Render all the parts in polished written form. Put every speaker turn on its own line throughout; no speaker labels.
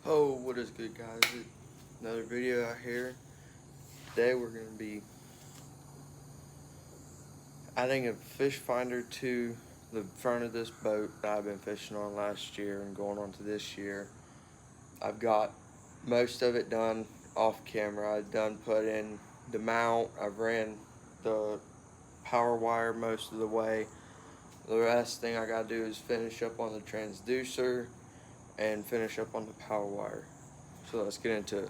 Oh, what is good, guys? Another video out here. Today we're going to be adding a fish finder to the front of this boat that I've been fishing on last year and going on to this year. I've got most of it done off camera. I've done put in the mount. I've ran the power wire most of the way. The last thing I got to do is finish up on the transducer and finish up on the power wire. So let's get into it.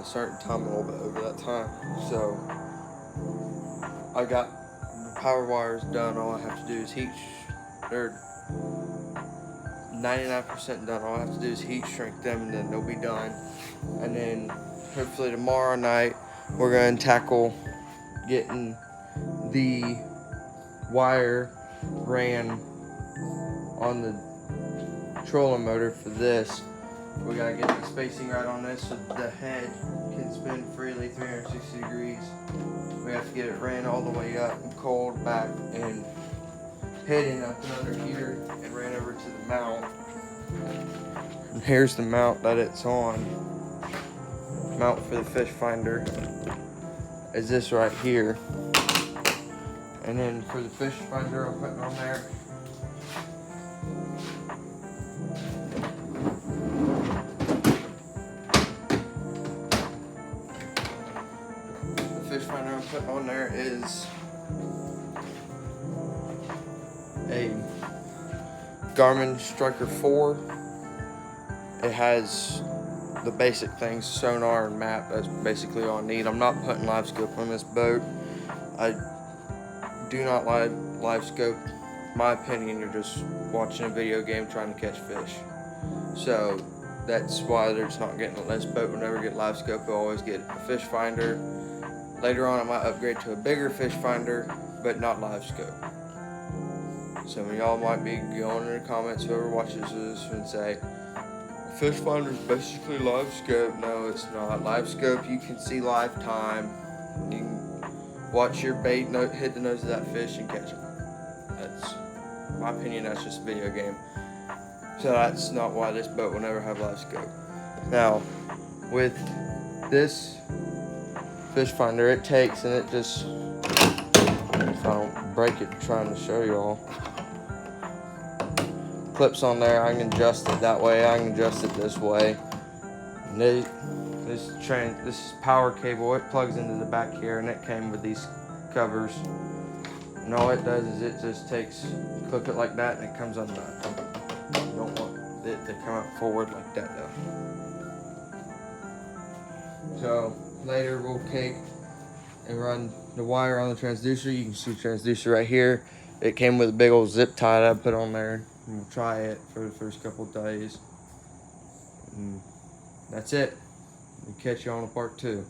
a certain time, a little bit over that time. So I got the power wires done. All I have to do is they're 99% done. All I have to do is heat shrink them, and then they'll be done. And then hopefully tomorrow night we're going to tackle getting the wire ran on the trolling motor for this. We gotta get the spacing right on this so the head can spin freely 360 degrees. We have to get it ran all the way up and coiled back and heading up another heater and ran over to the mount. And here's the mount that it's on. Mount for the fish finder is this right here. And then for the fish finder, I'm putting on there is a Garmin Striker 4. It has the basic things, sonar and map. That's basically all I need. I'm not putting live scope on this boat. I do not like live scope. In my opinion, you're just watching a video game trying to catch fish. So that's why there's not getting this boat will never get live scope. It'll always get a fish finder. Later on, I might upgrade to a bigger fish finder, but not live scope. Some of y'all might be going in the comments, whoever watches this, and say, fish finder is basically live scope. No, it's not. Live scope, you can see live time. You can watch your bait hit the nose of that fish and catch him. That's, in my opinion, that's just a video game. So that's not why this boat will never have live scope. Now, with this fish finder, it takes and it just, if I don't break it trying to show y'all, clips on there. I can adjust it that way, I can adjust it this way. And this is power cable. It plugs into the back here, and it came with these covers. And all it does is it just clip it like that, and it comes undone. You don't want it to come up forward like that though. So later we'll take and run the wire on the transducer. You can see the transducer right here. It came with a big old zip tie that I put on there. And we'll try it for the first couple of days. And that's it. We'll catch you on a part 2.